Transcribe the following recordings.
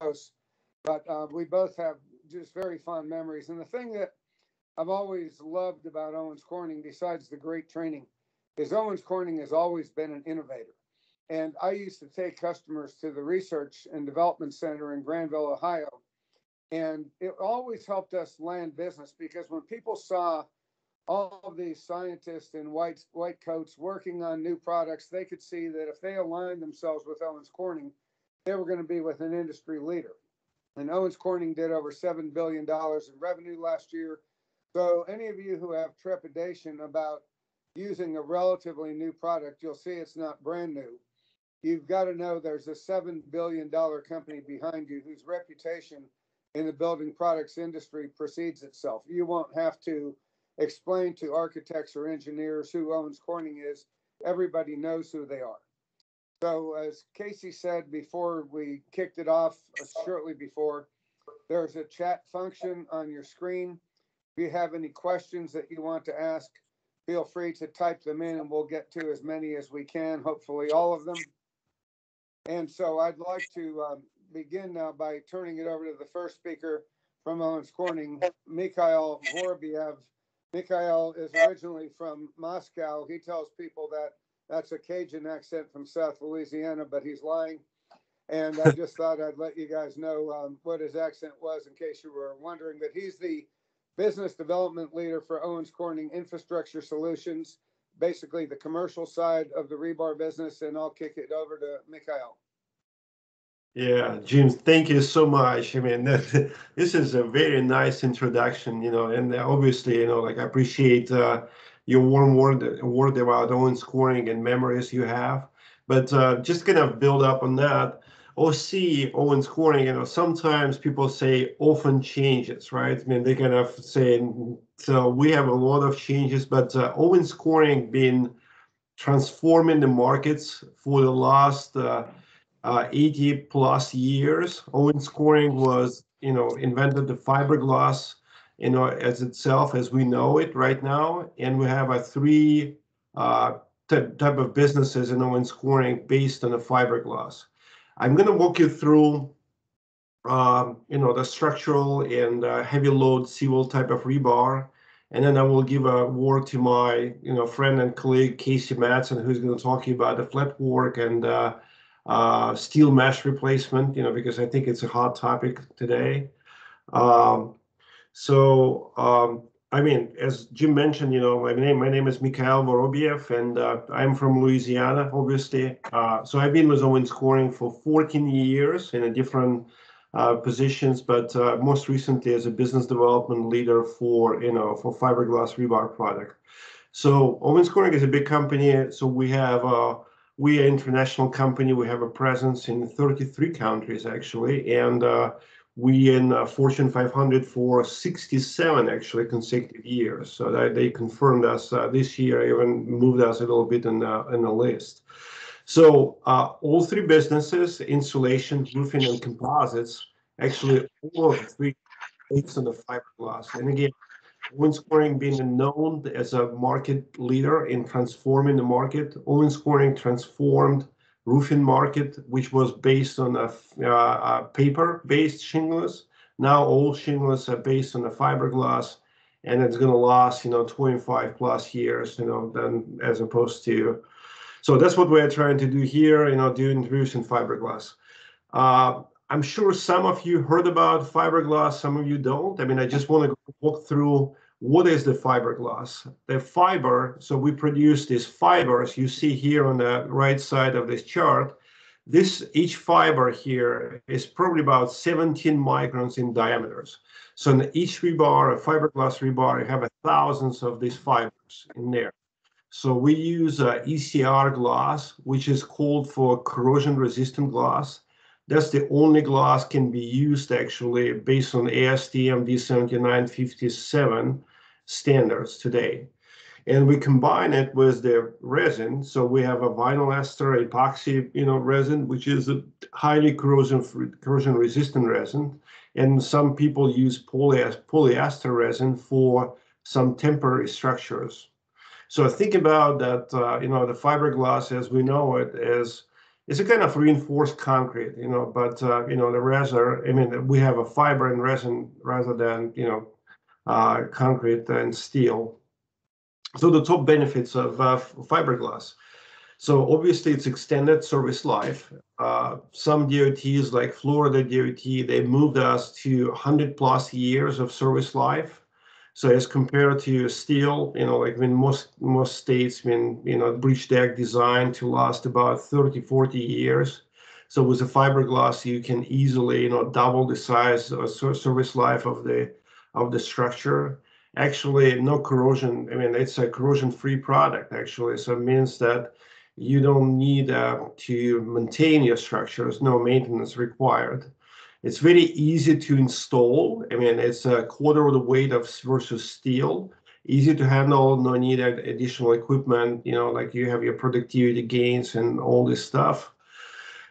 close, but we both have just very fond memories. And the thing that I've always loved about Owens Corning, besides the great training, is Owens Corning has always been an innovator. And I used to take customers to the Research and Development Center in Granville, Ohio, and it always helped us land business because when people saw all of these scientists in white coats working on new products, they could see that if they aligned themselves with Owens Corning, they were going to be with an industry leader. And Owens Corning did over $7 billion in revenue last year. So any of you who have trepidation about using a relatively new product, you'll see it's not brand new. You've got to know there's a $7 billion company behind you whose reputation in the building products industry precedes itself. You won't have to explain to architects or engineers who Owens Corning is. Everybody knows who they are. So as Casey said before we kicked it off, shortly before, there's a chat function on your screen. If you have any questions that you want to ask, feel free to type them in and we'll get to as many as we can, hopefully all of them. And so I'd like to begin now by turning it over to the first speaker from Owens Corning, Mikhail Vorobiev. Mikhail is originally from Moscow. He tells people that that's a Cajun accent from South Louisiana, but he's lying. And I just thought I'd let you guys know what his accent was in case you were wondering. But he's the business development leader for Owens Corning Infrastructure Solutions, basically the commercial side of the rebar business. And I'll kick it over to Mikhail. Yeah, Jim, thank you so much. I mean, this is a very nice introduction, and obviously, like I appreciate your warm word about Owens Corning and memories you have. But just kind of build up on that. OC, Owens Corning, sometimes people say often changes, right? I mean, they kind of say, so we have a lot of changes, but Owens Corning been transforming the markets for the last 80 plus years. Owens Corning was, invented the fiberglass, as itself as we know it right now. And we have a three type of businesses in Owens Corning based on the fiberglass. I'm going to walk you through, the structural and heavy load civil type of rebar. And then I will give a word to my, friend and colleague, Casey Madsen, who's going to talk about the flat work and steel mesh replacement, because I think it's a hot topic today. Um, I mean, as Jim mentioned, my name is Mikhail Vorobiev, and I'm from Louisiana, obviously. So I've been with Owens Corning for 14 years in a different positions, but most recently as a business development leader for fiberglass rebar product. So Owens Corning is a big company. So we are an international company. We have a presence in 33 countries actually, and we in Fortune 500 for 67 actually consecutive years. So that they confirmed us this year, even moved us a little bit in the list. So all three businesses, insulation, roofing, and composites, actually all of the three based on the fiberglass. And again, Owens Corning being known as a market leader in transforming the market. Owens Corning transformed roofing market, which was based on a paper-based shingles. Now all shingles are based on the fiberglass, and it's going to last, 25 plus years, than as opposed to. So that's what we're trying to do here, doing introducing fiberglass. I'm sure some of you heard about fiberglass, some of you don't. I mean, I just want to walk through what is the fiberglass. The fiber, so we produce these fibers you see here on the right side of this chart. Each fiber here is probably about 17 microns in diameters. So in each rebar, a fiberglass rebar, you have thousands of these fibers in there. So we use ECR glass, which is called for corrosion resistant glass. That's the only glass can be used actually based on ASTM D7957 standards today. And we combine it with the resin. So we have a vinyl ester epoxy, resin, which is a highly corrosion resistant resin. And some people use polyester resin for some temporary structures. So think about that, the fiberglass as we know it is, it's a kind of reinforced concrete, but the resin, I mean, we have a fiber and resin rather than, concrete and steel. So the top benefits of fiberglass. So obviously it's extended service life. Some DOTs like Florida DOT, they moved us to 100+ years of service life. So as compared to steel, like when most states, breach deck designed to last about 30-40 years. So with the fiberglass, you can easily, double the size of service life of the structure. Actually, no corrosion. I mean, it's a corrosion-free product, actually. So it means that you don't need to maintain your structures, no maintenance required. It's very easy to install. I mean, it's a quarter of the weight of versus steel. Easy to handle, no need additional equipment, like you have your productivity gains and all this stuff.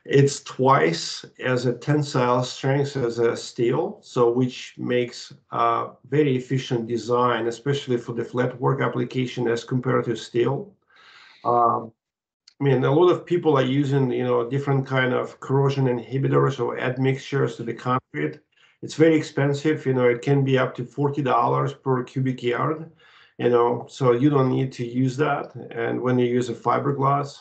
It's twice as a tensile strength as a steel, so which makes a very efficient design, especially for the flat work application as compared to steel. I mean, a lot of people are using, different kind of corrosion inhibitors or admixtures to the concrete. It's very expensive, it can be up to $40 per cubic yard, so you don't need to use that. And when you use a fiberglass,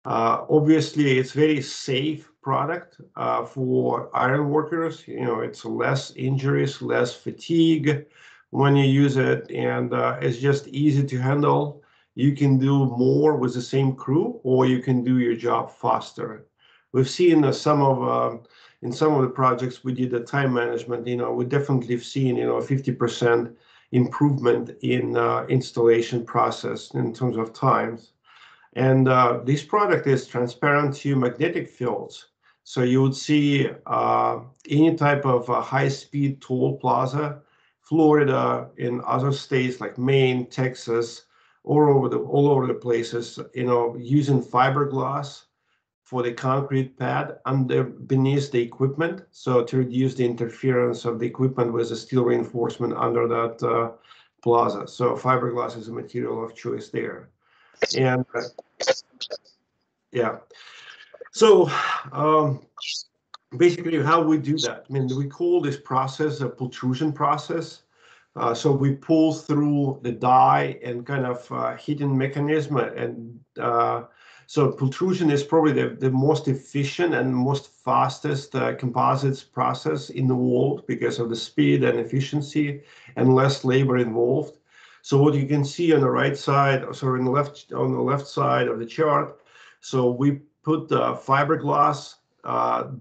obviously it's very safe product for iron workers. It's less injuries, less fatigue when you use it, and it's just easy to handle. You can do more with the same crew, or you can do your job faster. We've seen in some of the projects we did the time management. We definitely have seen 50% improvement in installation process in terms of times. And this product is transparent to magnetic fields. So you would see any type of high-speed toll plaza, Florida, in other states like Maine, Texas, all over the places, using fiberglass for the concrete pad beneath the equipment, so to reduce the interference of the equipment with the steel reinforcement under that plaza. So fiberglass is a material of choice there. And yeah, so basically how we do that, I mean, we call this process a pultrusion process. So we pull through the die and kind of hidden mechanism. And so pultrusion is probably the most efficient and most fastest composites process in the world because of the speed and efficiency and less labor involved. So what you can see on the right side, sorry, on the left side of the chart, so we put fiberglass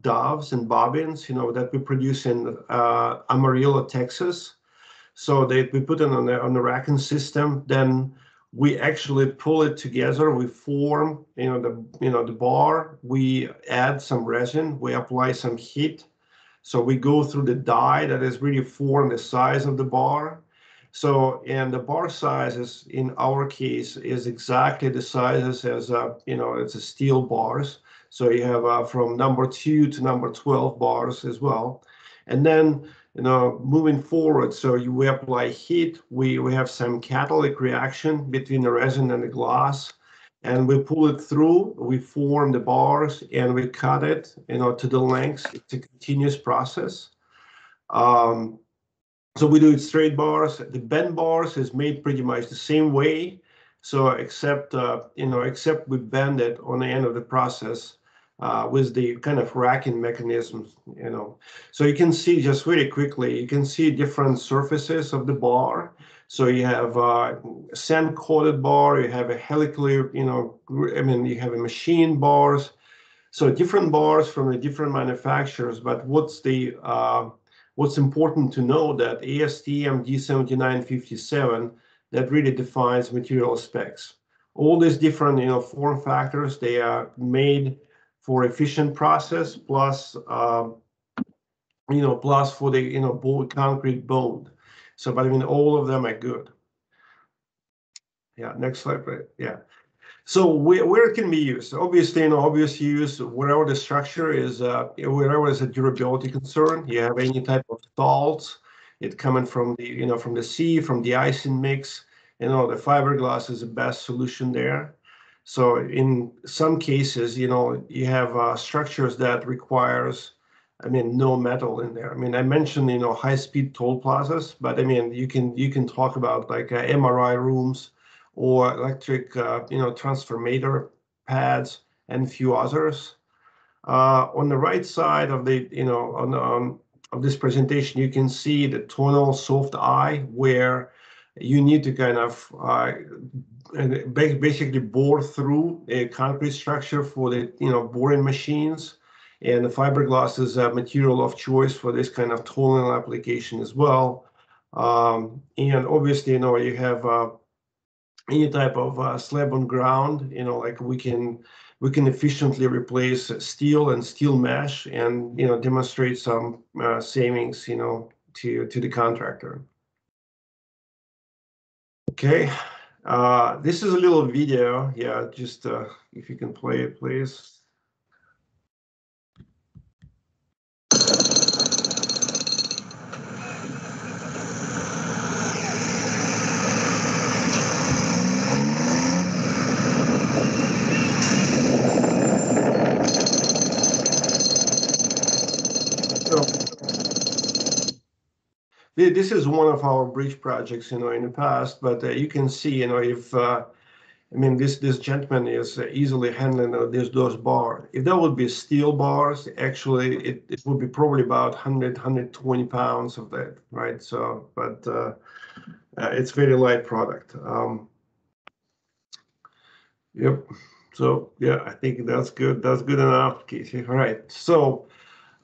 doves and bobbins, that we produce in Amarillo, Texas. So we put it on the racking system. Then we actually pull it together. We form, the bar. We add some resin. We apply some heat. So we go through the die that is really form the size of the bar. So, and the bar size is, in our case, is exactly the sizes as it's a steel bars. So you have from number 2 to number 12 bars as well. And then, moving forward, so we apply heat. We have some catalytic reaction between the resin and the glass, and we pull it through. We form the bars and we cut it, to the lengths. It's a continuous process. So we do it straight bars. The bend bars is made pretty much the same way. So except we bend it on the end of the process with the kind of racking mechanisms, So you can see just really quickly, you can see different surfaces of the bar. So you have a sand-coated bar, you have a helically, you have a machine bars. So different bars from the different manufacturers, but what's important to know that ASTM D7957, that really defines material specs. All these different, form factors, they are made for efficient process, plus, plus for the, concrete bond. So, but I mean, all of them are good. Yeah, next slide, please. Yeah. So where it can be used? Obviously, obvious use wherever the structure is, wherever is a durability concern. You have any type of salts, it coming from the, from the sea, from the icing mix. The fiberglass is the best solution there. So in some cases, you have structures that requires, no metal in there. I mentioned, high-speed toll plazas, but you can talk about like MRI rooms or electric, transformator pads and a few others. On the right side of the, of this presentation, you can see the tonal soft eye, where you need to kind of basically bore through a concrete structure for the, boring machines. And the fiberglass is a material of choice for this kind of tonal application as well. And obviously, you have any type of slab on ground, like we can efficiently replace steel and steel mesh and, demonstrate some savings, to the contractor. Okay, this is a little video. Yeah, just if you can play it, please. This is one of our bridge projects, in the past, but you can see, if this gentleman is easily handling those bars. If that would be steel bars, actually, it would be probably about 120 pounds of that, right? So, but it's very light product. Yep. So yeah, I think that's good. That's good enough, Casey. All right. So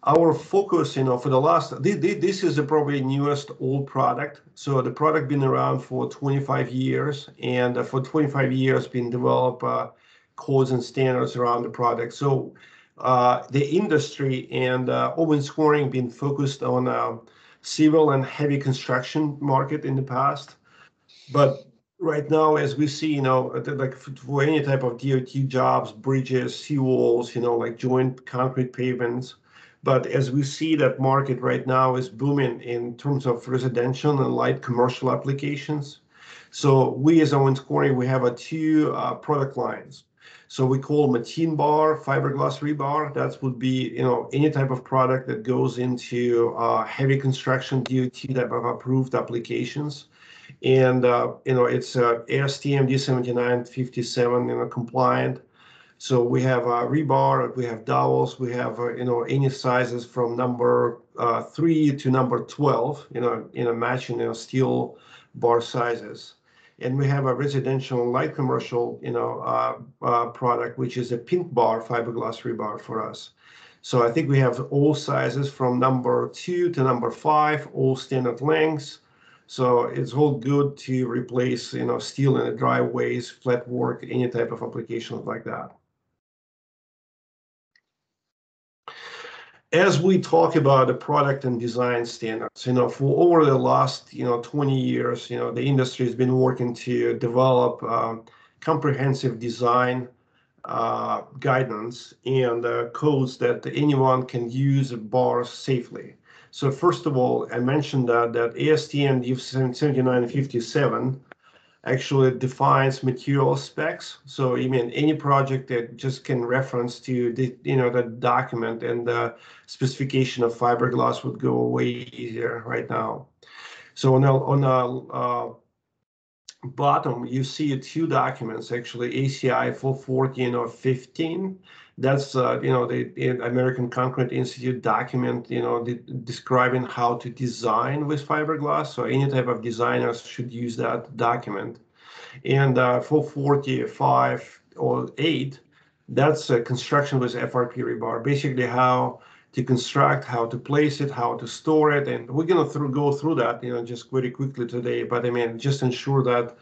our focus, for the last, this is probably newest old product. So the product been around for 25 years, and for 25 years been developed codes and standards around the product. So the industry and Owens Corning been focused on civil and heavy construction market in the past, but right now, as we see, like for any type of DOT jobs, bridges, seawalls, like joint concrete pavements. But as we see, that market right now is booming in terms of residential and light commercial applications. So we as Owens Corning, we have two product lines. So we call machine bar, fiberglass rebar. That would be, any type of product that goes into heavy construction, DOT type of approved applications. And, it's ASTM D7957, compliant. So we have rebar, we have dowels, we have, any sizes from number 3 to number 12, matching, steel bar sizes. And we have a residential light commercial, product, which is a pink bar fiberglass rebar for us. So I think we have all sizes from number 2 to number 5, all standard lengths. So it's all good to replace, steel in the driveways, flat work, any type of application like that. As we talk about the product and design standards, for over the last, 20 years, the industry has been working to develop comprehensive design guidance and codes that anyone can use bars safely. So first of all, I mentioned that ASTM D7957 actually defines material specs. So any project that just can reference to the the document and the specification of fiberglass would go way easier right now. So on the bottom, you see two documents, actually, ACI 440 and 15. That's the American Concrete Institute document, describing how to design with fiberglass. So any type of designers should use that document. And 445 or 8, that's construction with FRP rebar, basically how to construct, how to place it, how to store it. And we're going to go through that, just very quickly today. But just ensure that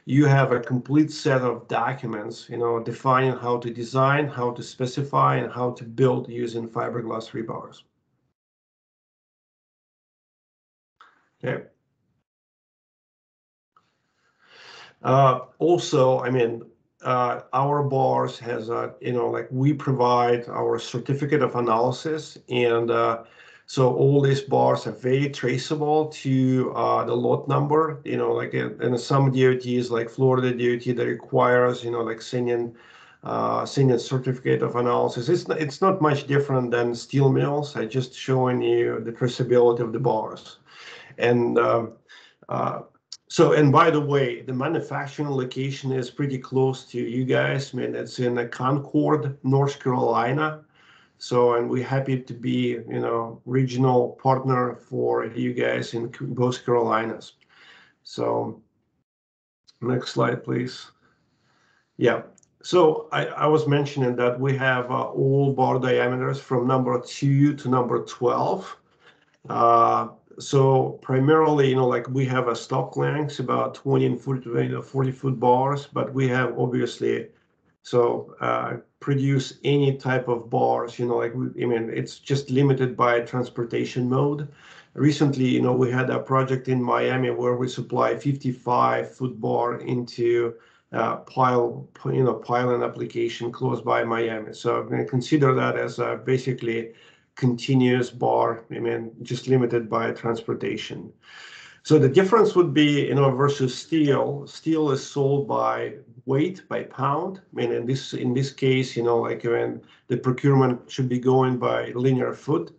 you have a complete set of documents, defining how to design, how to specify, and how to build using fiberglass rebars. Okay. Also, our bars has we provide our certificate of analysis, and So all these bars are very traceable to the lot number, like in some DOTs, like Florida DOT, that requires, like sending certificate of analysis. It's not much different than steel mills. I just showing you the traceability of the bars. And and by the way, the manufacturing location is pretty close to you guys. I mean, it's in Concord, North Carolina. So, and we're happy to be, regional partner for you guys in both Carolinas. So, next slide, please. Yeah. So I was mentioning that we have all bar diameters from number 2 to number 12. So primarily, like we have a stock lengths about 20 and 40 foot bars, but we have obviously produce any type of bars, it's just limited by transportation mode. Recently, we had a project in Miami where we supply 55-foot bar into piling application close by Miami. So I'm going to consider that as basically continuous bar, just limited by transportation. So the difference would be, versus steel. Steel is sold by weight, by pound. In this case, like when the procurement should be going by linear foot,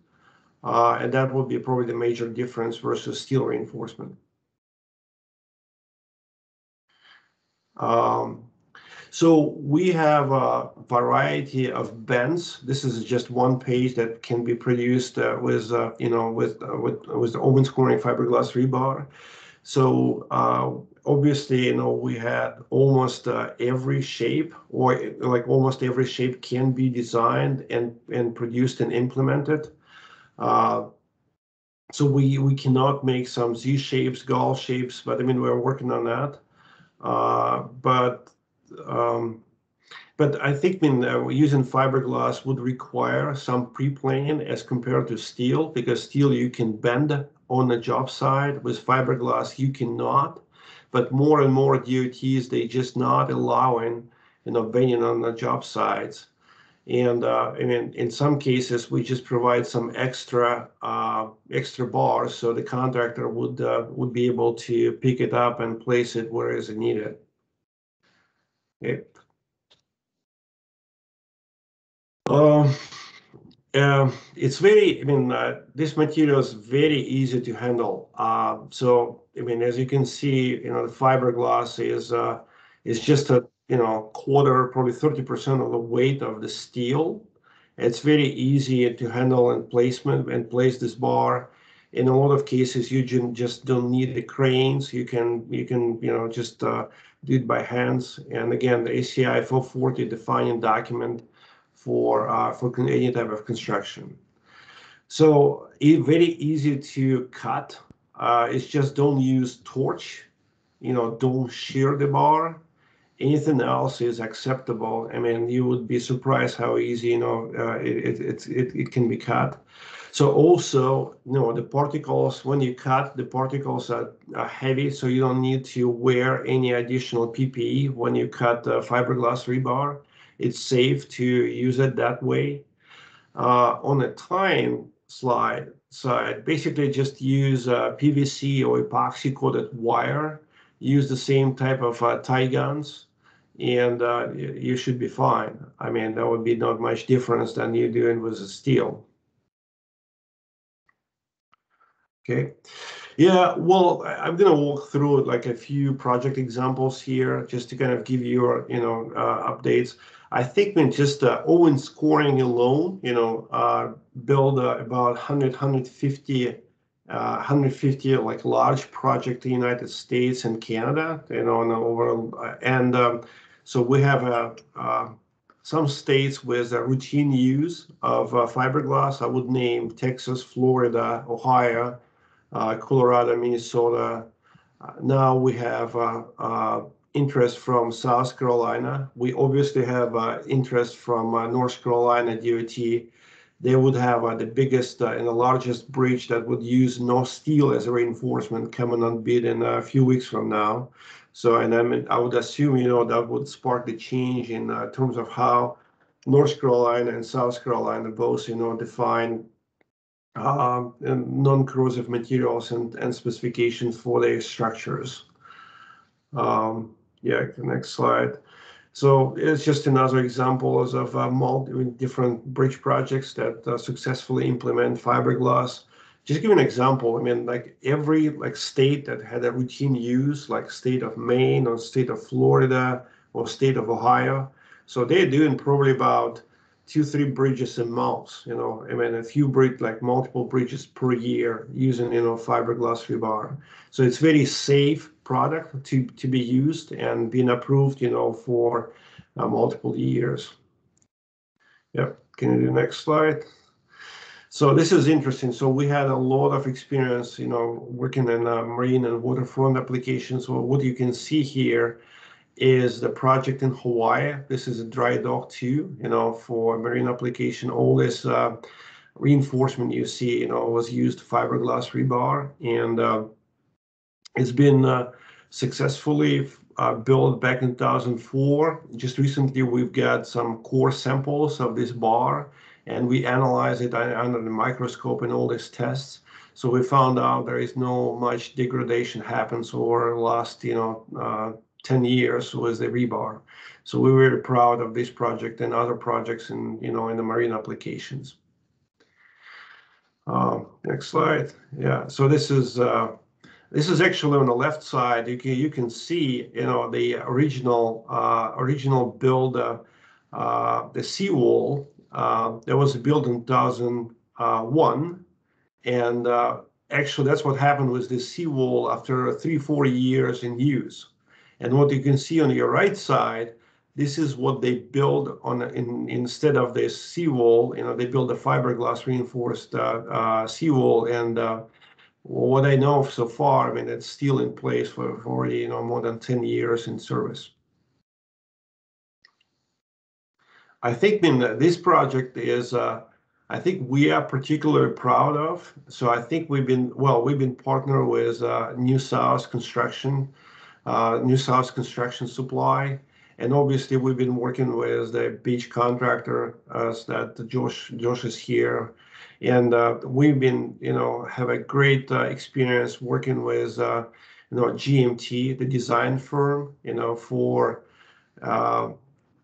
and that would be probably the major difference versus steel reinforcement. So we have a variety of bends. This is just one page that can be produced with the Owens Corning fiberglass rebar. So obviously, we had almost every shape, or like almost every shape can be designed and produced and implemented. So we cannot make some Z shapes, gall shapes, but we're working on that. But I think using fiberglass would require some pre-planing as compared to steel, because steel you can bend on the job site. With fiberglass you cannot. But more and more DOTs, they just not allowing bending on the job sites. And in some cases we just provide some extra bars, so the contractor would be able to pick it up and place it where is it needed. Okay. It's very, this material is very easy to handle. So, as you can see, the fiberglass is just a, quarter, probably 30% of the weight of the steel. It's very easy to handle and place this bar. In a lot of cases, you just don't need the cranes. You can, just do it by hands. And again, the ACI 440 defining document for any type of construction. So it's very easy to cut. It's just don't use torch, don't shear the bar. Anything else is acceptable. You would be surprised how easy, it can be cut. So also, the particles, when you cut, the particles are heavy, so you don't need to wear any additional PPE when you cut fiberglass rebar. It's safe to use it that way. On the tying side, basically just use PVC or epoxy coated wire. Use the same type of tie guns, and you should be fine. That would be not much difference than you doing with steel. Okay. Yeah, well, I'm going to walk through like a few project examples here just to kind of give you your, updates. I think when just Owens Corning alone, build about 150 like large project in the United States and Canada, and so we have some states with a routine use of fiberglass. I would name Texas, Florida, Ohio, Colorado, Minnesota. Now we have interest from South Carolina. We obviously have interest from North Carolina DOT. They would have the biggest and the largest bridge that would use no steel as a reinforcement coming on bid in a few weeks from now. So, and I would assume, that would spark the change in terms of how North Carolina and South Carolina both, define and non-corrosive materials and specifications for their structures. Yeah, next slide. So it's just another examples of different bridge projects that successfully implement fiberglass. Just give an example. I mean, like every state that had a routine use, like state of Maine or state of Florida or state of Ohio. So they're doing probably about 2-3 bridges a month. I mean, a few multiple bridges per year using fiberglass rebar. So it's very safe product to be used and being approved for multiple years. Yep. Can you do the next slide? So this is interesting. So we had a lot of experience working in marine and waterfront applications. So what you can see here is the project in Hawaii. This is a dry dock too, for marine application. All this reinforcement you see was used fiberglass rebar, and it's been successfully built back in 2004. Just recently, we've got some core samples of this bar, and we analyzed it under the microscope in all these tests. So we found out there is no much degradation happens over the last 10 years with the rebar. So we're very proud of this project and other projects in the marine applications. Next slide. Yeah. So this is actually on the left side. You can see the original build, the seawall that was built in 2001, and actually that's what happened with the seawall after 3-4 years in use. And what you can see on your right side, this is what they build instead of this seawall. They build a fiberglass reinforced seawall, and what I know so far, I mean, it's still in place for already more than 10 years in service. I think this project is I think we are particularly proud of. So I think we've been partnered with New South Construction Supply, and obviously we've been working with the beach contractor that Josh is here, and we've been have a great experience working with GMT, the design firm,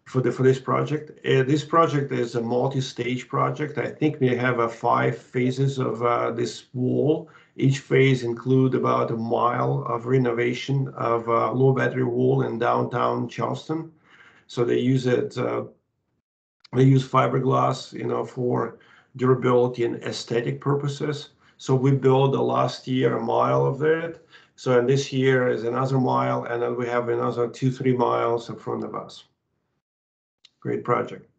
for this project. This project is a multi-stage project. I think we have 5 phases of this wall. Each phase include about a mile of renovation of low battery wall in downtown Charleston. So they use fiberglass, for durability and aesthetic purposes. So we built last year a mile of it. So and this year is another mile, and then we have another 2-3 miles in front of us. Great project.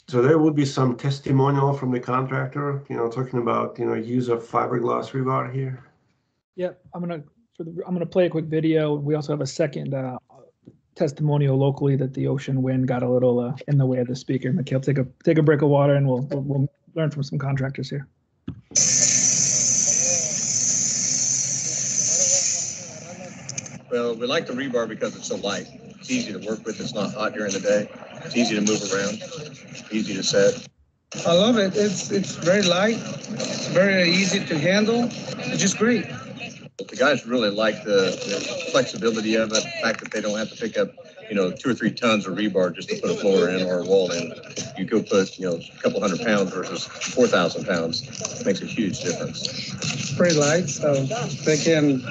So there would be some testimonial from the contractor, talking about use of fiberglass rebar here. Yep, I'm gonna play a quick video. We also have a second testimonial locally that the ocean wind got a little in the way of the speaker. Mikhail, take a break of water, and we'll learn from some contractors here. Well, we like the rebar because it's so light. It's easy to work with. It's not hot during the day. It's easy to move around. Easy to set. I love it. It's very light. It's very easy to handle. It's just great. The guys really like the flexibility of it. The fact that they don't have to pick up 2 or 3 tons of rebar just to put a floor in or a wall in. You go put a couple hundred pounds versus 4,000 pounds. It makes a huge difference. It's pretty light, so they can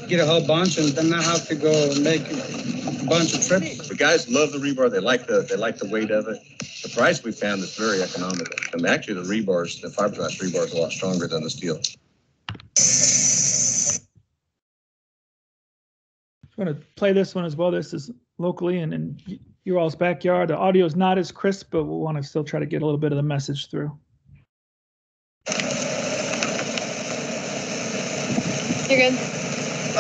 get a whole bunch and then not have to go and make a bunch of trips. The guys love the rebar. They like the weight of it. The price we found is very economical. I mean, actually, the fiberglass rebar is a lot stronger than the steel. I'm going to play this one as well. This is locally and in your all's backyard. The audio is not as crisp, but we'll want to still try to get a little bit of the message through. You're good.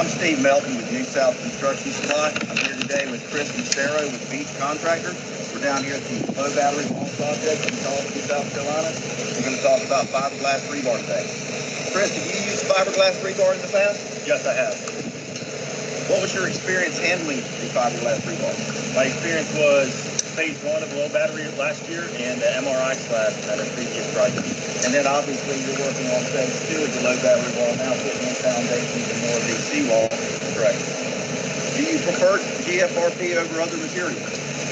I'm Steve Melton with New South Construction Supply. I'm here today with Chris Macero with Beach Contractor. We're down here at the low battery wall project in Charleston, South Carolina. We're going to talk about fiberglass rebar today. Chris, have you used fiberglass rebar in the past? Yes, I have. What was your experience handling the fiberglass rebar? My experience was phase one of low battery last year and the MRI slab at a previous project. And then obviously you're working on phase two of the low battery wall now, putting in foundations and more of these seawall. Correct. Do you prefer GFRP over other materials?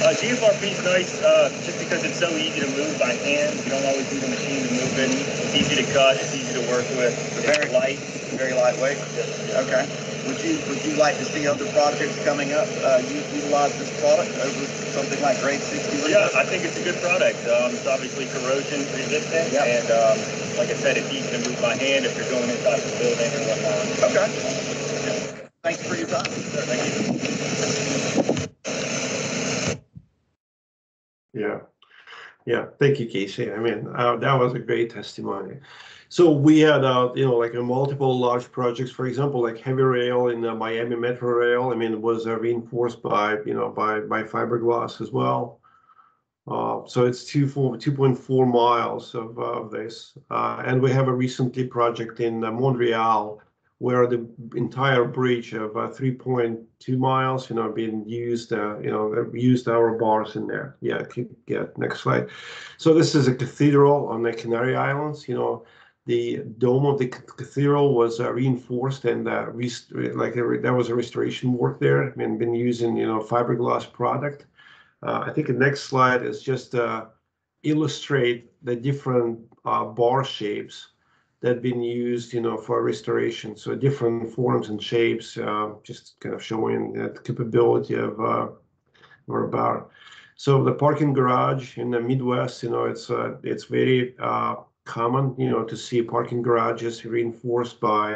GFRP is nice just because it's so easy to move by hand. You don't always need a machine to move it. It's easy to cut. It's easy to work with. It's light. Very lightweight. Okay. Would you like to see other projects coming up utilize this product over something like grade 60? Yeah, I think it's a good product. It's obviously corrosion resistant, and like I said, it's easy to move by hand if you're going inside the building or whatnot. Okay. Thanks for your time. Sure, thank you. Yeah. Thank you, Casey. I mean, that was a great testimony. So we had, like multiple large projects, for example, like heavy rail in the Miami Metro Rail. I mean, it was reinforced by fiberglass as well. So it's 2.4 miles of this. And we have a recently project in Montreal where the entire bridge of 3.2 miles, being used, used our bars in there. Yeah, next slide. So this is a cathedral on the Canary Islands. The dome of the cathedral was reinforced, and there was a restoration work there. I mean, been using fiberglass product. I think the next slide is just illustrate the different bar shapes that have been used, for restoration. So different forms and shapes, just kind of showing the capability of our bar. So the parking garage in the Midwest, it's very common, to see parking garages reinforced by,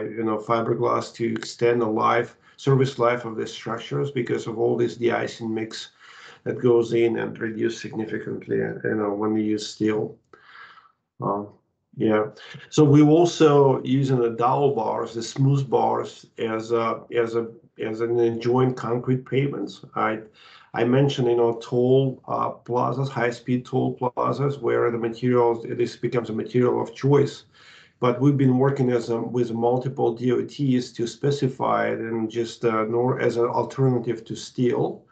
fiberglass to extend the service life of the structures because of all this de-icing mix that goes in and reduce significantly, when we use steel. So we also using the dowel bars, the smooth bars, as an joint concrete pavements. I mentioned, toll plazas, high-speed toll plazas, where this becomes a material of choice. But we've been working with multiple DOTs to specify it and just as an alternative to steel,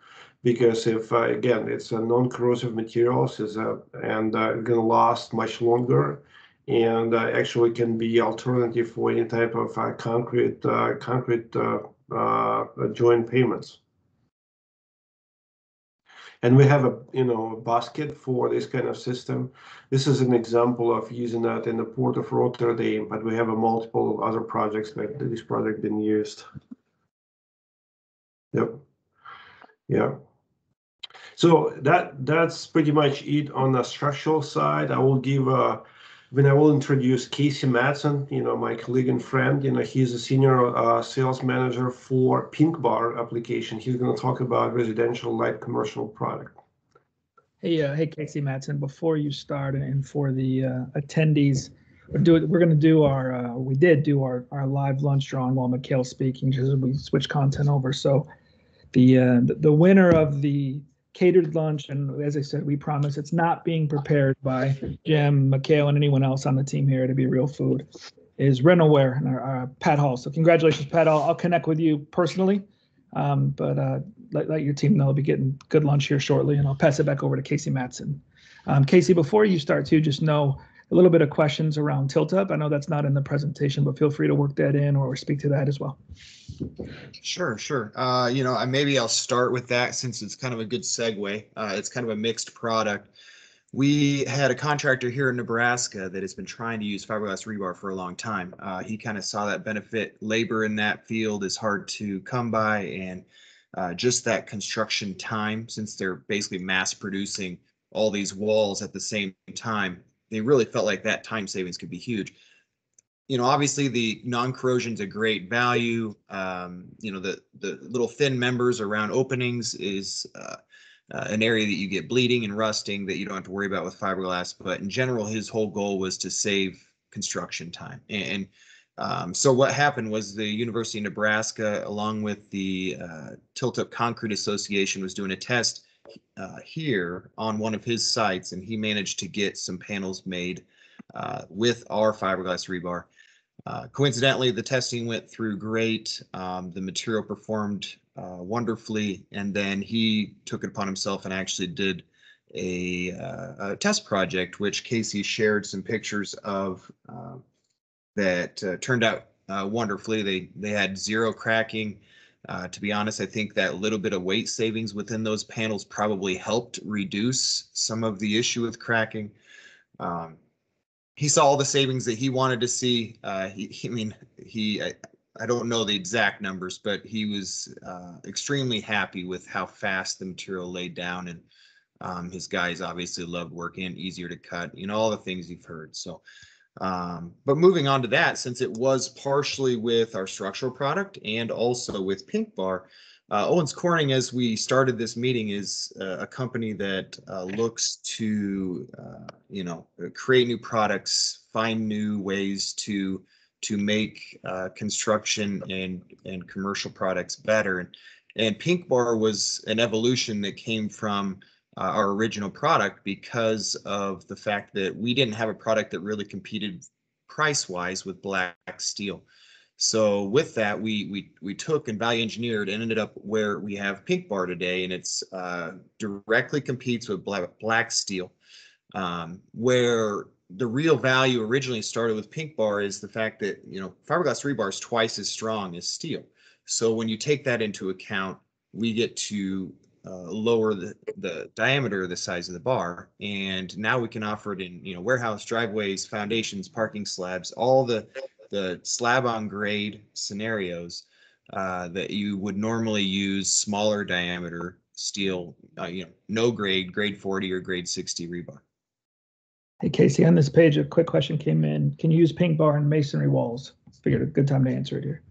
because if again it's a non-corrosive materials and going to last much longer, and actually can be alternative for any type of concrete joint pavements. And we have a basket for this kind of system. This is an example of using that in the Port of Rotterdam, but we have multiple other projects like this project been used. Yep. Yeah. So that's pretty much it on the structural side. I will give I will introduce Casey Matson, my colleague and friend. He's a senior sales manager for Pink Bar application. He's going to talk about residential light commercial product. Hey, Casey Matson. Before you start, and for the attendees, we're going to do we did do our live lunch drawing while Mikhail's speaking, just as we switch content over. So the winner of the catered lunch, and as I said, we promise it's not being prepared by Jim, Mikhail, and anyone else on the team here to be real food, is Renoware and our Pat Hall. So congratulations, Pat. I'll connect with you personally, but let your team know I'll be getting good lunch here shortly, and I'll pass it back over to Casey Matson. Casey, before you start too, just know a little bit of questions around Tilt-Up. I know that's not in the presentation, but feel free to work that in or speak to that as well. Sure. Maybe I'll start with that since it's kind of a good segue. It's kind of a mixed product. We had a contractor here in Nebraska that has been trying to use fiberglass rebar for a long time. He kind of saw that benefit. Labor in that field is hard to come by, and just that construction time, since they're basically mass producing all these walls at the same time, they really felt like that time savings could be huge. Obviously the non-corrosion is a great value. The little thin members around openings is an area that you get bleeding and rusting that you don't have to worry about with fiberglass. But in general, his whole goal was to save construction time. And so what happened was the University of Nebraska, along with the Tilt-Up Concrete Association, was doing a test here on one of his sites, and he managed to get some panels made with our fiberglass rebar. Coincidentally, the testing went through great. The material performed wonderfully, and then he took it upon himself and actually did a test project, which Casey shared some pictures of that turned out wonderfully. They had zero cracking. To be honest, I think that little bit of weight savings within those panels probably helped reduce some of the issue with cracking. He saw all the savings that he wanted to see. I don't know the exact numbers, but he was extremely happy with how fast the material laid down, and his guys obviously loved working, easier to cut, all the things you've heard. So, but moving on to that, since it was partially with our structural product and also with Pink Bar, Owens Corning, as we started this meeting, is a company that looks to, create new products, find new ways to make construction and commercial products better. And Pink Bar was an evolution that came from our original product because of the fact that we didn't have a product that really competed price-wise with black steel. So with that, we took and value engineered and ended up where we have Pink Bar today, and it's directly competes with black steel, where the real value originally started with Pink Bar is the fact that, fiberglass rebar is twice as strong as steel. So when you take that into account, we get to lower the diameter of the size of the bar. And now we can offer it in, warehouse, driveways, foundations, parking slabs, all the slab on grade scenarios that you would normally use smaller diameter steel, no grade 40 or grade 60 rebar. Hey, Casey, on this page, a quick question came in. Can you use Pink Bar in masonry walls? Figured a good time to answer it here.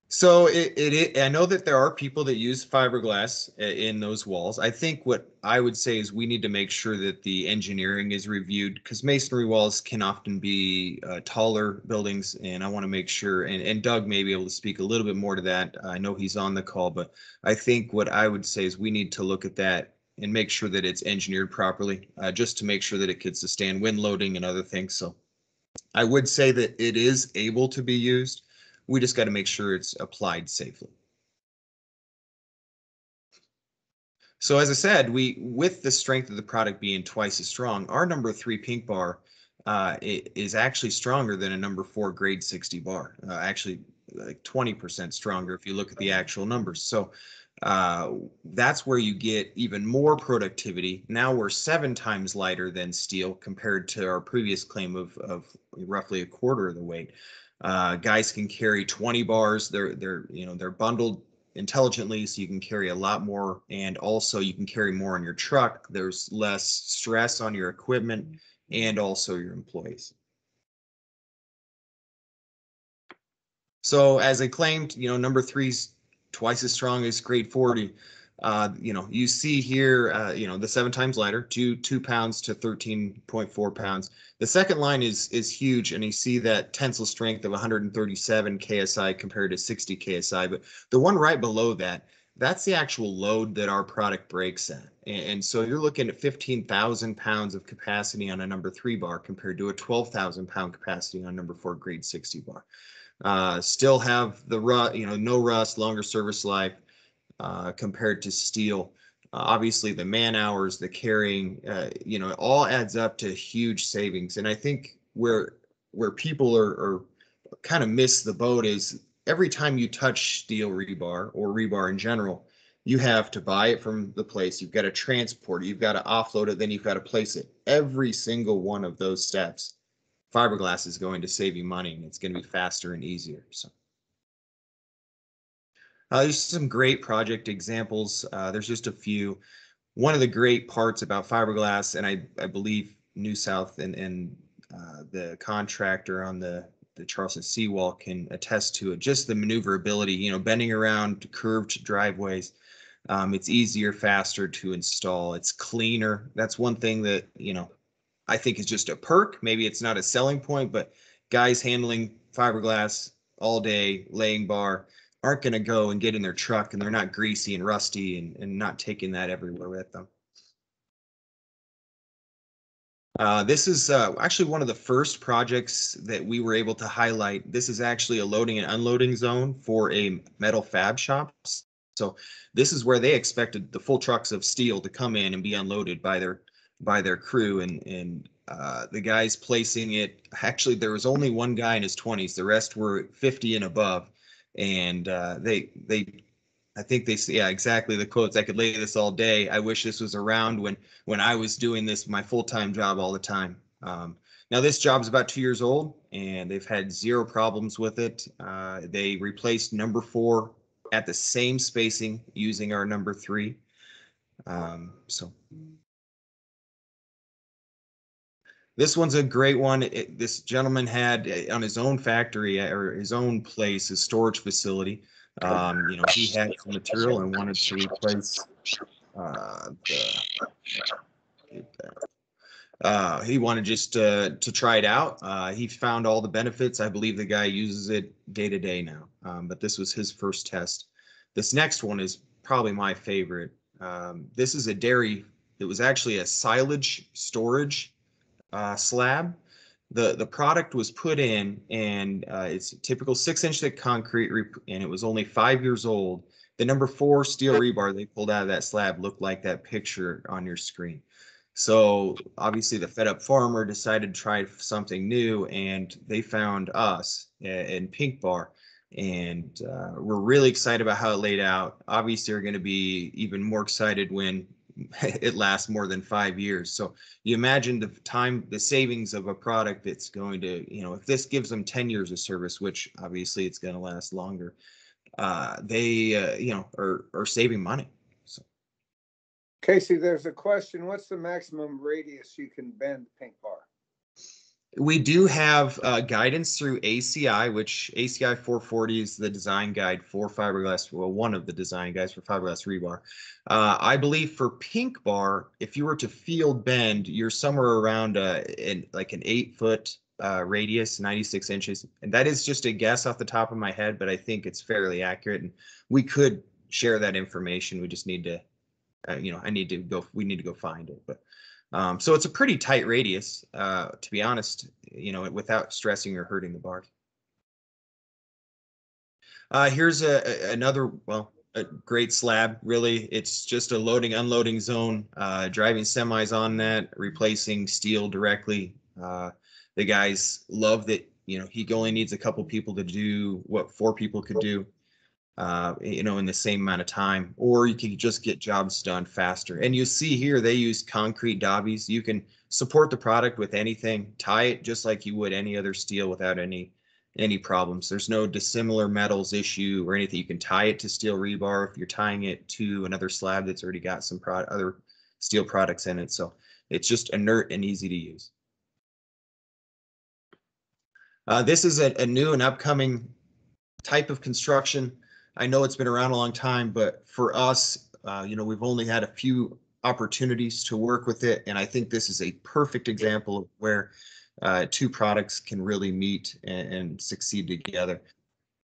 So I know that there are people that use fiberglass in those walls. I think what I would say is we need to make sure that the engineering is reviewed, because masonry walls can often be taller buildings, and I want to make sure, and Doug may be able to speak a little bit more to that. I know he's on the call, but I think what I would say is we need to look at that and make sure that it's engineered properly, just to make sure that it could sustain wind loading and other things. So I would say that it is able to be used. We just got to make sure it's applied safely. So as I said, with the strength of the product being twice as strong, our number 3 Pink Bar is actually stronger than a number 4 grade 60 bar, actually like 20% stronger if you look at the actual numbers. So that's where you get even more productivity. Now we're 7 times lighter than steel compared to our previous claim of roughly a quarter of the weight. Guys can carry 20 bars. They're bundled intelligently, so you can carry a lot more, and also you can carry more on your truck. There's less stress on your equipment and also your employees. So as I claimed, number 3's twice as strong as grade 40. You see here, the 7 times lighter, 2 pounds to 13.4 pounds. The second line is huge, and you see that tensile strength of 137 KSI compared to 60 KSI. But the one right below that, that's the actual load that our product breaks at. And so you're looking at 15,000 pounds of capacity on a number 3 bar compared to a 12,000 pound capacity on number 4 grade 60 bar. Still have the no rust, longer service life. Compared to steel. Obviously the man hours, the carrying, it all adds up to huge savings. And I think where people are kind of miss the boat is every time you touch steel rebar or rebar in general, you have to buy it from the place, you've got to transport it, you've got to offload it, then you've got to place it. Every single one of those steps, fiberglass is going to save you money, and it's going to be faster and easier. So. There's some great project examples. There's just a few. One of the great parts about fiberglass, and I believe New South and the contractor on the Charleston seawall can attest to it, just the maneuverability, bending around curved driveways. It's easier, faster to install. It's cleaner. That's one thing that, I think is just a perk. Maybe it's not a selling point, but guys handling fiberglass all day, laying bar, aren't going to go and get in their truck, and they're not greasy and rusty and not taking that everywhere with them. This is actually one of the first projects that we were able to highlight. This is actually a loading and unloading zone for a metal fab shop. So this is where they expected the full trucks of steel to come in and be unloaded by their by their crew, and the guys placing it. Actually, there was only one guy in his 20s. The rest were 50 and above, and I think they say, yeah, exactly the quotes. I could lay this all day. I wish this was around when I was doing this, my full-time job all the time. Now this job's about 2 years old, and they've had zero problems with it. They replaced number 4 at the same spacing using our number 3. So this one's a great one. This gentleman had on his own factory or his own place, his storage facility. He had some material and wanted to replace he wanted just to try it out. He found all the benefits. I believe the guy uses it day to day now, but this was his first test. This next one is probably my favorite. This is a dairy. It was actually a silage storage slab. The product was put in, and it's typical 6-inch thick concrete, and it was only 5 years old. The number 4 steel rebar they pulled out of that slab looked like that picture on your screen. So obviously the fed up farmer decided to try something new, and they found us in Pink Bar, and we're really excited about how it laid out. Obviously, we're going to be even more excited when it lasts more than 5 years. So you imagine the savings of a product that's going to, if this gives them 10 years of service, which obviously it's going to last longer, they, are saving money. So. Casey, there's a question. What's the maximum radius you can bend Pink Bar? We do have guidance through ACI, which ACI 440 is the design guide for fiberglass. Well, one of the design guides for fiberglass rebar. I believe for Pink Bar, if you were to field bend, you're somewhere around like an 8-foot radius, 96 inches. And that is just a guess off the top of my head, but I think it's fairly accurate. And we could share that information. We just need to, we need to go find it. But so it's a pretty tight radius, to be honest, without stressing or hurting the bars. Here's another, a great slab, really. It's just a loading, unloading zone, driving semis on that, replacing steel directly. The guys love that, he only needs a couple people to do what 4 people could do. In the same amount of time, or you can just get jobs done faster. And you see here, they use concrete dobbies. You can support the product with anything, tie it just like you would any other steel without any problems. There's no dissimilar metals issue or anything. You can tie it to steel rebar if you're tying it to another slab that's already got some other steel products in it. So it's just inert and easy to use. This is a new and upcoming type of construction. I know it's been around a long time, but for us, we've only had a few opportunities to work with it. And I think this is a perfect example of where 2 products can really meet and succeed together.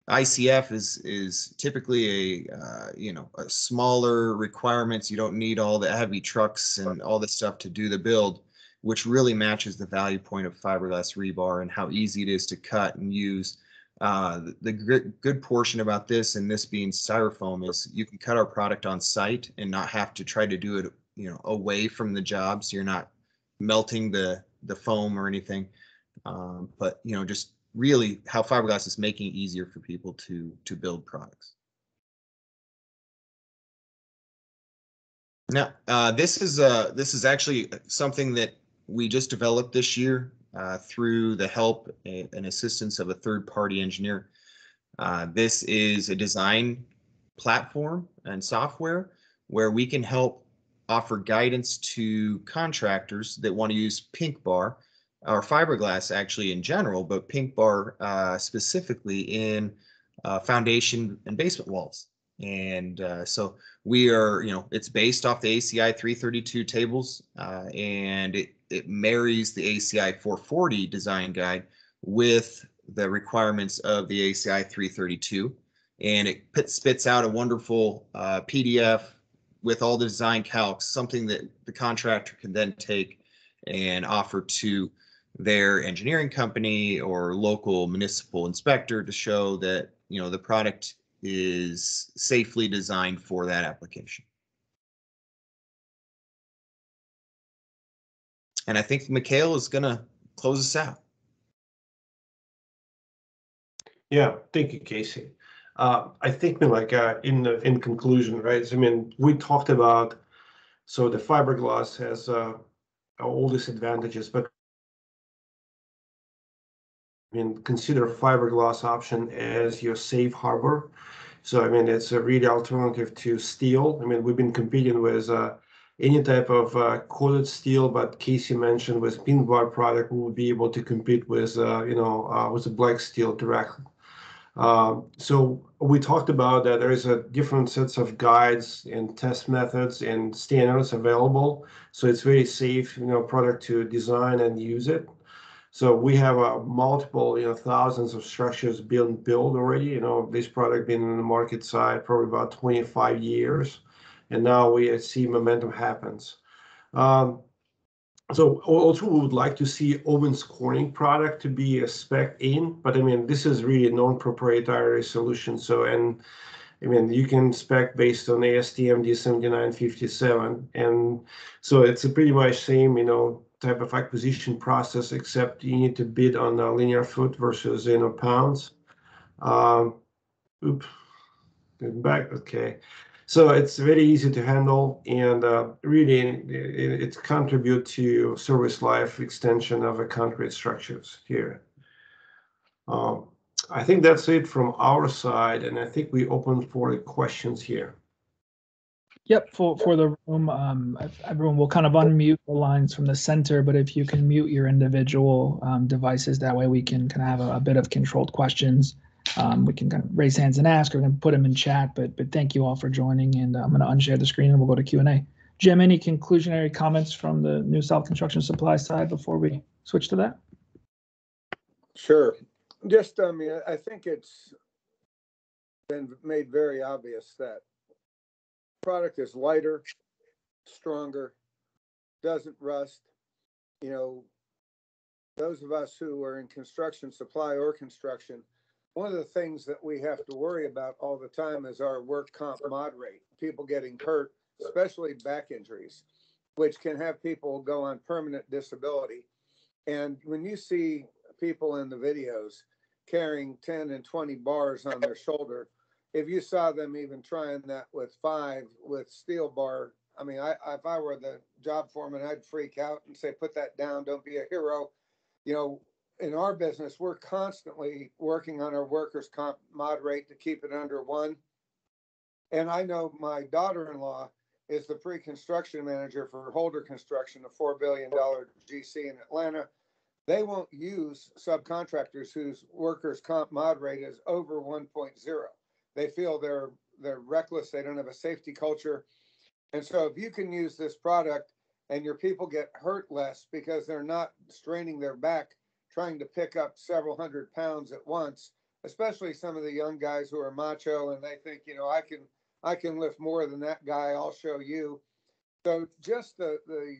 ICF is typically a smaller requirements. You don't need all the heavy trucks and all this stuff to do the build, which really matches the value point of fiberglass rebar and how easy it is to cut and use. The good portion about this, and this being styrofoam, is you can cut our product on site and not have to try to do it, away from the job. So you're not melting the foam or anything. But just really how fiberglass is making it easier for people to build products. Now, this is actually something that we just developed this year. Through the help and assistance of a third-party engineer. This is a design platform and software where we can help offer guidance to contractors that want to use Pink Bar or fiberglass actually in general, but Pink Bar specifically in foundation and basement walls. And so we are, it's based off the ACI 332 tables, and it marries the ACI 440 design guide with the requirements of the ACI 332. And it spits out a wonderful PDF with all the design calcs, something that the contractor can then take and offer to their engineering company or local municipal inspector to show that, the product is safely designed for that application. I think Mikhail is going to close us out. Yeah, thank you, Casey. I think in conclusion, right? I mean, we talked about so the fiberglass has all these advantages, but I mean, consider fiberglass option as your safe harbor. So I mean, it's a really alternative to steel. I mean, we've been competing with any type of coated steel, but Casey mentioned with pin bar product, we will be able to compete with with the black steel directly. So we talked about that there is a different sets of guides and test methods and standards available. So it's very safe, product to design and use it. So we have multiple, thousands of structures being built already. This product been in the market side probably about 25 years, and now we see momentum happens. So also we would like to see Owens Corning product to be a spec in, but I mean, this is really a non-proprietary solution. So, and I mean, you can spec based on ASTM D7957. And so it's a pretty much same, type of acquisition process, except you need to bid on a linear foot versus, pounds. Oops, back, okay. So it's very easy to handle, and really it contributes to service life extension of a concrete structures here. I think that's it from our side, and I think we open for questions here. Yep, for the room, everyone will kind of unmute the lines from the center, but if you can mute your individual devices, that way we can kind of have a bit of controlled questions. We can kind of raise hands and ask, or we can put them in chat, but thank you all for joining, and I'm going to unshare the screen and we'll go to Q&A. Jim, any conclusionary comments from the New South Construction Supply side before we switch to that? Sure. Just, I mean, I think it's been made very obvious that product is lighter, stronger, doesn't rust. Those of us who are in construction supply or construction, one of the things that we have to worry about all the time is our work comp mod rate, people getting hurt, especially back injuries, which can have people go on permanent disability. And when you see people in the videos carrying 10 and 20 bars on their shoulder, if you saw them even trying that with 5 with steel bar, I mean, if I were the job foreman, I'd freak out and say, put that down, don't be a hero. In our business, we're constantly working on our workers' comp mod rate to keep it under 1. And I know my daughter-in-law is the pre-construction manager for Holder Construction, a $4 billion GC in Atlanta. They won't use subcontractors whose workers' comp mod rate is over 1.0. They feel they're reckless. They don't have a safety culture. And so if you can use this product and your people get hurt less because they're not straining their back, trying to pick up several hundred pounds at once, especially some of the young guys who are macho and they think, I can lift more than that guy. I'll show you. So just the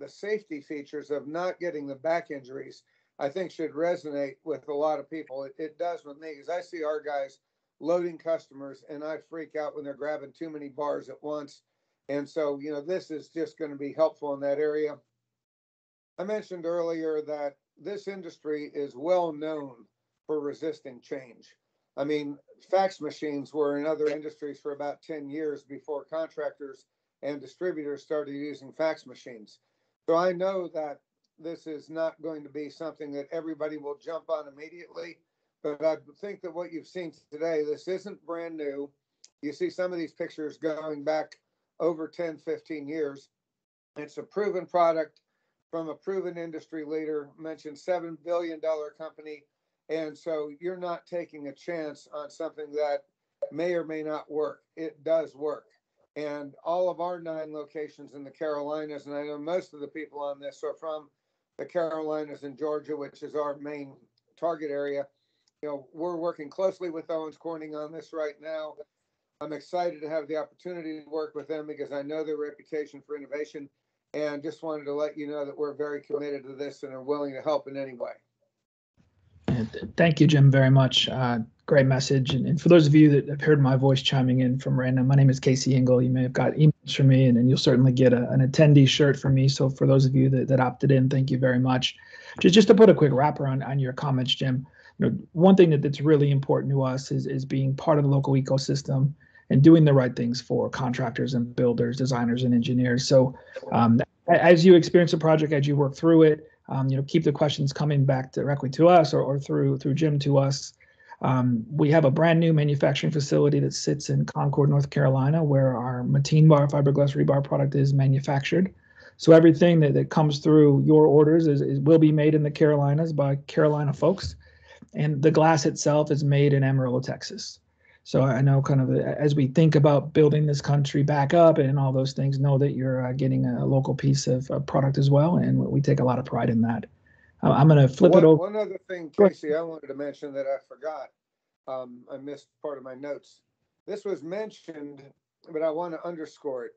safety features of not getting the back injuries, I think should resonate with a lot of people. It does with me, because I see our guys loading customers and I freak out when they're grabbing too many bars at once. And so, this is just going to be helpful in that area. I mentioned earlier that this industry is well known for resisting change. I mean, fax machines were in other industries for about 10 years before contractors and distributors started using fax machines. So I know that this is not going to be something that everybody will jump on immediately, but I think that what you've seen today, this isn't brand new. You see some of these pictures going back over 10, 15 years. It's a proven product from a proven industry leader, mentioned $7 billion company. And so you're not taking a chance on something that may or may not work. It does work. And all of our 9 locations in the Carolinas, and I know most of the people on this are from the Carolinas and Georgia, which is our main target area. We're working closely with Owens Corning on this right now. I'm excited to have the opportunity to work with them because I know their reputation for innovation, and just wanted to let you know that we're very committed to this and are willing to help in any way. Thank you, Jim, very much. Great message. And for those of you that have heard my voice chiming in from random, my name is Casey Engel. You may have got emails from me, and you'll certainly get an attendee shirt from me. So for those of you that opted in, thank you very much. Just to put a quick wrapper on your comments, Jim, one thing that's really important to us is being part of the local ecosystem and doing the right things for contractors and builders, designers and engineers. So as you experience a project, as you work through it, keep the questions coming back directly to us or through Jim to us. We have a brand new manufacturing facility that sits in Concord, North Carolina, where our Mateen Bar fiberglass rebar product is manufactured. So everything that comes through your orders will be made in the Carolinas by Carolina folks. And the glass itself is made in Amarillo, Texas. So I know kind of as we think about building this country back up and all those things, know that you're getting a local piece of product as well. And we take a lot of pride in that. I'm going to flip it over. One other thing, Casey, I wanted to mention that I forgot. I missed part of my notes. This was mentioned, but I want to underscore it.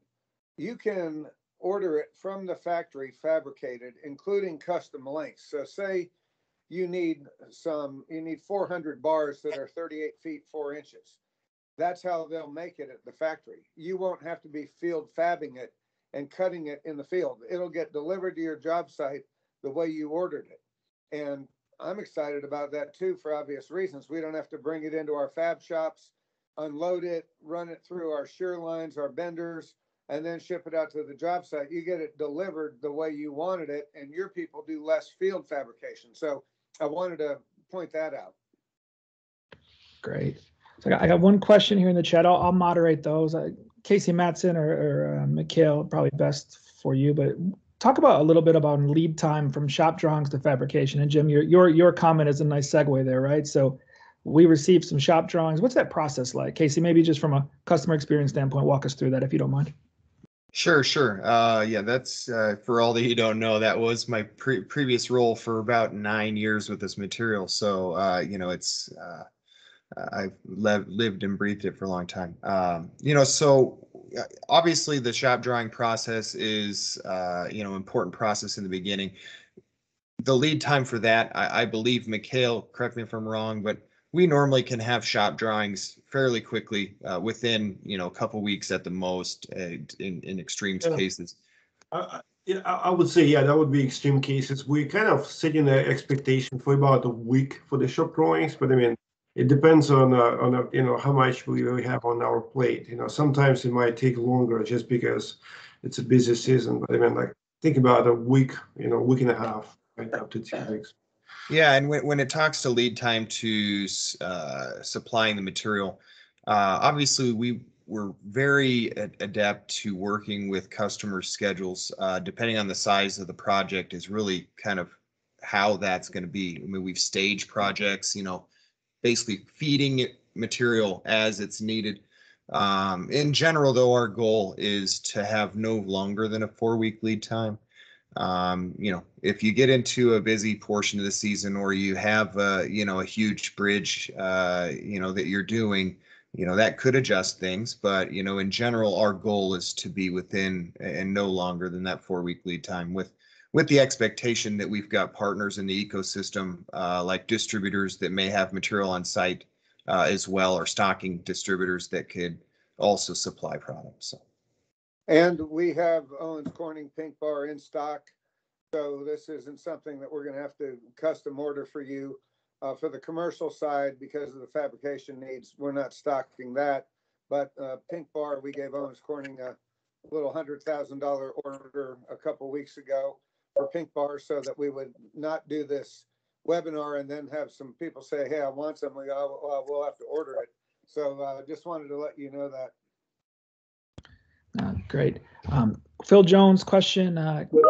You can order it from the factory fabricated, including custom lengths. So say you need 400 bars that are 38 feet 4 inches. That's how they'll make it at the factory. You won't have to be field fabbing it and cutting it in the field. It'll get delivered to your job site the way you ordered it. And I'm excited about that too, for obvious reasons. We don't have to bring it into our fab shops, unload it, run it through our shear lines, our benders, and then ship it out to the job site. You get it delivered the way you wanted it, and your people do less field fabrication. So I wanted to point that out. Great. So I got one question here in the chat. I'll moderate those. Casey Matson or Mikhail, probably best for you, but talk about a little bit about lead time from shop drawings to fabrication. And Jim, your comment is a nice segue there, right? So we received some shop drawings. What's that process like? Casey, maybe just from a customer experience standpoint, walk us through that if you don't mind. Sure. Yeah, that's for all that you don't know, that was my previous role for about 9 years with this material. So, it's I've lived and breathed it for a long time. So obviously the shop drawing process is, important process in the beginning. The lead time for that, I believe, Mikhail, correct me if I'm wrong, but we normally can have shop drawings fairly quickly within, a couple weeks at the most in extreme cases. I would say, that would be extreme cases. We kind of setting the expectation for about a week for the shop drawings, but I mean, it depends on how much we have on our plate. Sometimes it might take longer just because it's a busy season. But I mean, like, think about a week, week and a half, right up to 2 weeks. Yeah, and when it talks to lead time to supplying the material, obviously we're very adept to working with customer schedules. Depending on the size of the project is really kind of how that's going to be. I mean, we've staged projects, basically feeding it material as it's needed. In general, though, our goal is to have no longer than a 4-week lead time. If you get into a busy portion of the season or you have a huge bridge, that you're doing, that could adjust things. But, in general, our goal is to be within and no longer than that 4-week lead time with the expectation that we've got partners in the ecosystem, like distributors that may have material on site as well, or stocking distributors that could also supply products. So. And we have Owens Corning Pink Bar in stock. So this isn't something that we're going to have to custom order for you. For the commercial side, because of the fabrication needs, we're not stocking that. But Pink Bar, we gave Owens Corning a little $100,000 order a couple weeks ago for Pink Bar, so that we would not do this webinar and then have some people say, hey, I want some. We go, well, we'll have to order it. So just wanted to let you know that. Great. Phil Jones question,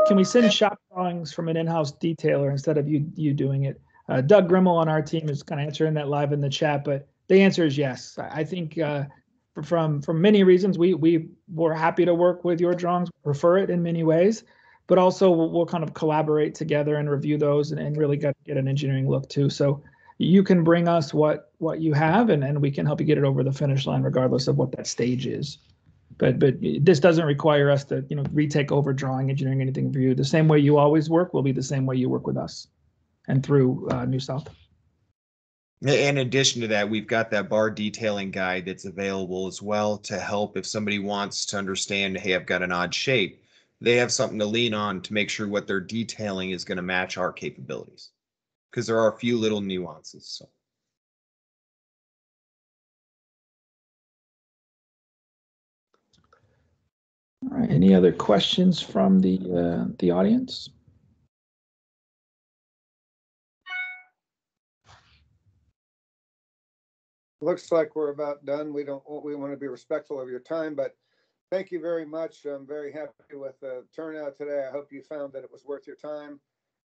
can we send shop drawings from an in-house detailer instead of you doing it? Doug Grimmel on our team is kind of answering that live in the chat, but the answer is yes. I think from many reasons, we were happy to work with your drawings, prefer it in many ways, but also we'll kind of collaborate together and review those and really get an engineering look too. So you can bring us what you have and we can help you get it over the finish line regardless of what that stage is. But this doesn't require us to retake over drawing, engineering, anything for you. The same way you always work will be the same way you work with us and through New South. In addition to that, we've got that bar detailing guide that's available as well to help if somebody wants to understand, hey, I've got an odd shape. They have something to lean on to make sure what they're detailing is going to match our capabilities. Because there are a few little nuances. So. All right. Any other questions from the audience? Looks like we're about done. We want to be respectful of your time, but thank you very much. I'm very happy with the turnout today. I hope you found that it was worth your time.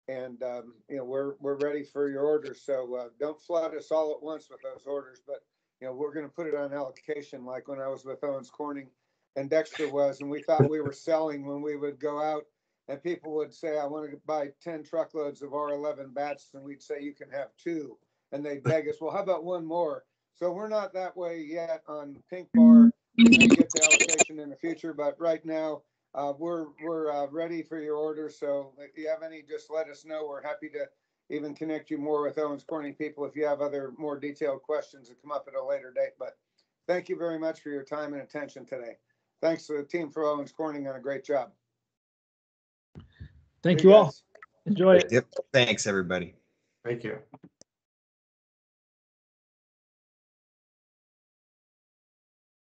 And you know, we're ready for your orders. So don't flood us all at once with those orders, but you know, we're going to put it on allocation, like when I was with Owens Corning and Dexter was, and we thought we were selling when we would go out and people would say, I want to buy 10 truckloads of R11 bats, and we'd say, you can have 2. And they'd beg us, well, how about 1 more? So we're not that way yet on Pink Bar. We may get the allocation in the future, but right now we're ready for your order. So if you have any, just let us know. We're happy to even connect you more with Owens Corning people if you have other more detailed questions that come up at a later date. But thank you very much for your time and attention today. Thanks to the team for Owens Corning on a great job. Thank you all. Guys. Enjoy it. Yep. Thanks, everybody. Thank you.